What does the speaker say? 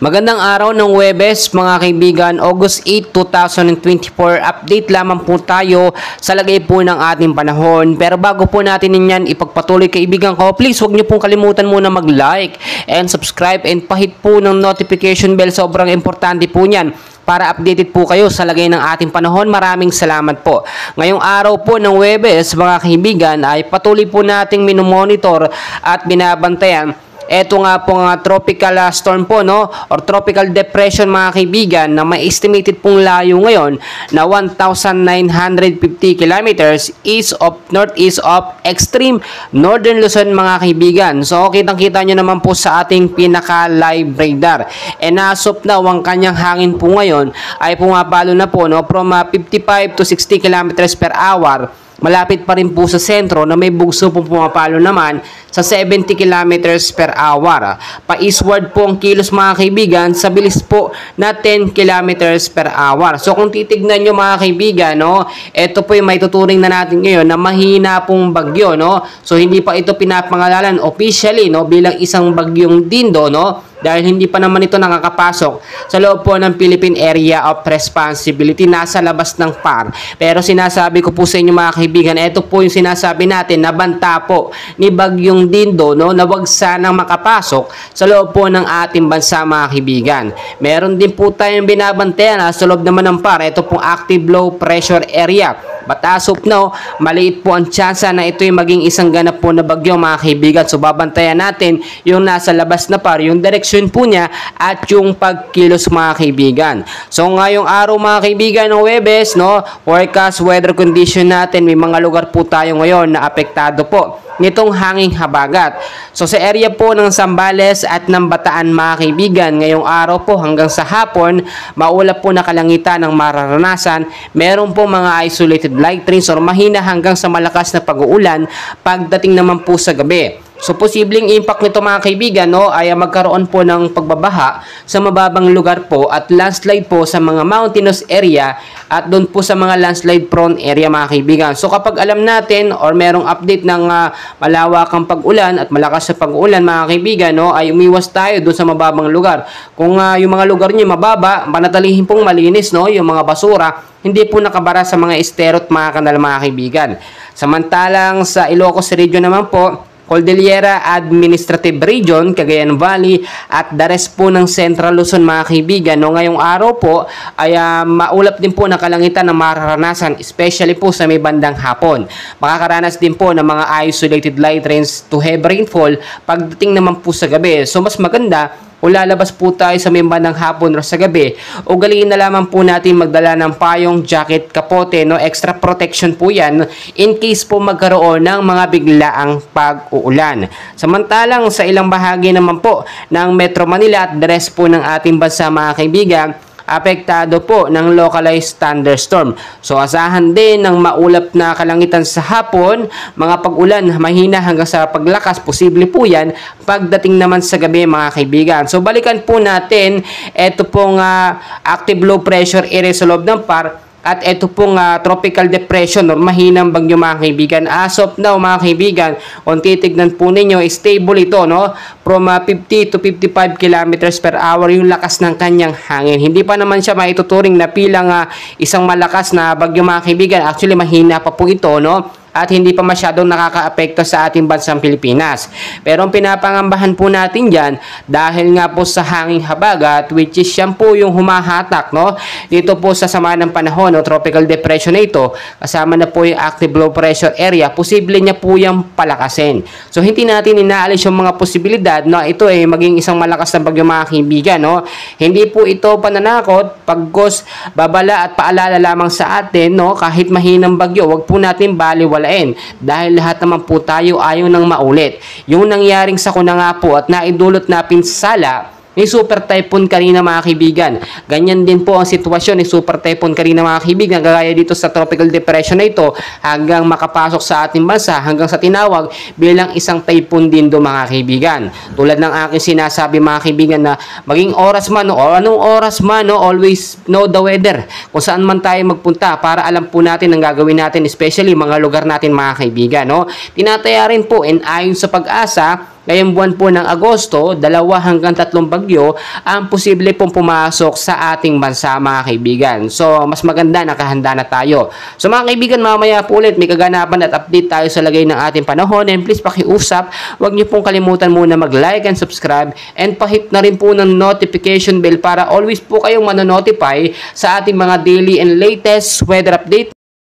Magandang araw ng Huwebes mga kaibigan, August 8, 2024. Update lamang po tayo sa lagay po ng ating panahon. Pero bago po natin yan ipagpatuloy kaibigan ko, please huwag niyo pong kalimutan muna mag-like and subscribe and pahit po ng notification bell. Sobrang importante po yan para updated po kayo sa lagay ng ating panahon. Maraming salamat po. Ngayong araw po ng Huwebes mga kaibigan ay patuloy po nating minomonitor at binabantayan. Ito nga po nga tropical storm po, no, or tropical depression mga kaibigan, na may estimated pong layo ngayon na 1,950 kilometers northeast of extreme northern Luzon mga kaibigan. So kitang-kita nyo naman po sa ating pinaka-live radar. And as of now, ang kanyang hangin po ngayon ay pumapalo na po, no, from 55 to 60 kilometers per hour. Malapit pa rin po sa sentro na may bugso pong pumapalo naman sa 70 kilometers per hour. Pa-eastward po ang kilos mga kaibigan sa bilis po na 10 kilometers per hour. So kung titignan nyo mga kaibigan, no, ito po yung may tuturing na natin ngayon na mahina pong bagyo, no. So hindi pa ito pinapangalanan officially, no, bilang isang bagyong Dindo, no, dahil hindi pa naman ito nakakapasok sa loob po ng Philippine Area of Responsibility, nasa labas ng PAR. Pero sinasabi ko po sa inyo mga kaibigan, ito po yung sinasabi natin na banta po ni Bagyong Dindo, no, na wag sanang makapasok sa loob po ng ating bansa mga kaibigan. Meron din po tayong binabantayan sa loob naman ng PAR, ito pong active low pressure area. But as of now, maliit po ang tsansa na ito yung maging isang ganap po na bagyo mga kaibigan. So babantayan natin yung nasa labas na PAR, yung direksyon po niya at yung pagkilos mga kaibigan. So ngayong araw mga kaibigan ng Huwebes, no, forecast weather condition natin, may mga lugar po tayo ngayon na apektado po nitong hanging habagat. So sa area po ng Zambales at ng Bataan mga kaibigan, ngayong araw po hanggang sa hapon, maulap po na kalangitan ng mararanasan. Meron po mga isolated light rains or mahina hanggang sa malakas na pag-uulan pagdating naman po sa gabi. So posibleng impact nito mga kaibigan, no, ay magkaroon po ng pagbabaha sa mababang lugar po at landslide po sa mga mountainous area at doon po sa mga landslide prone area mga kaibigan. So kapag alam natin or merong update ng malawakang pag-ulan at malakas na pag-ulan mga kaibigan, no, ay umiwas tayo doon sa mababang lugar. Kung yung mga lugar niyo mababa, panatilihin pong malinis, no, yung mga basura, hindi po nakabara sa mga esterot mga kanal mga kaibigan. Samantalang sa Ilocos Region naman po, Cordillera Administrative Region, Cagayan Valley at the rest po ng Central Luzon mga kaibigan, no, ngayong araw po ay maulap din po na kalangitan na mararanasan, especially po sa may bandang hapon. Makakaranas din po ng mga isolated light rains to heavy rainfall pagdating naman po sa gabi. So mas maganda kung lalabas po tayo sa may bandang hapon o sa gabi, ugaliin na lamang po natin magdala ng payong, jacket, kapote, no, extra protection po yan in case po magkaroon ng mga biglaang pag-uulan. Samantalang sa ilang bahagi naman po ng Metro Manila at the rest po ng ating bansa mga kaibigan, apektado po ng localized thunderstorm. So asahan din ng maulap na kalangitan sa hapon, mga pag-ulan mahina hanggang sa paglakas, posible po yan pagdating naman sa gabi mga kaibigan. So balikan po natin ito pong active low pressure area sa loob ng PAR at ito pong tropical depression or mahinang bagyo mga kaibigan. As of now mga kaibigan, kung titignan po ninyo, stable ito, no, from 50 to 55 kilometers per hour yung lakas ng kanyang hangin. Hindi pa naman siya maituturing na pilang isang malakas na bagyo mga kaibigan. Actually mahina pa po ito, no, at hindi pa masyadong nakakaapekto sa ating bansang Pilipinas. Pero ang pinapangambahan po natin dyan, dahil nga po sa hanging habagat, which is yan po yung humahatak, no, dito po sa sama ng panahon o tropical depression na ito, kasama na po yung active low pressure area, posible niya po yung palakasin. So hindi natin inaalis yung mga posibilidad na ito ay maging isang malakas na bagyo mga kaibigan, no. Hindi po ito pananakot, pagkos babala at paalala lamang sa atin, no, kahit mahinang bagyo, wag po natin baliwalain dahil lahat naman po tayo ayaw nang maulit yung nangyaring sakuna nga po at naidulot na pinsala ni Super Typhoon Karina mga kaibigan. Ganyan din po ang sitwasyon ni Super Typhoon Karina mga kaibigan, kagaya dito sa tropical depression na ito hanggang makapasok sa ating bansa, hanggang sa tinawag bilang isang typhoon din do mga kaibigan. Tulad ng aking sinasabi mga kaibigan na maging oras man o anong oras man, no, always know the weather. Kung saan man tayo magpunta para alam po natin ang gagawin natin, especially mga lugar natin mga kaibigan, no. Tinataya rin po and ayon sa Pag-asa Ngayong buwan po ng Agosto, 2 hanggang 3 bagyo ang posible pong pumasok sa ating bansa mga kaibigan. So mas maganda nakahanda na tayo. So mga kaibigan, mamaya po ulit may kaganapan at update tayo sa lagay ng ating panahon, and please pakiusap, huwag niyo pong kalimutan muna mag-like and subscribe, and pahit na rin po ng notification bell para always po kayong manonotify sa ating mga daily and latest weather update.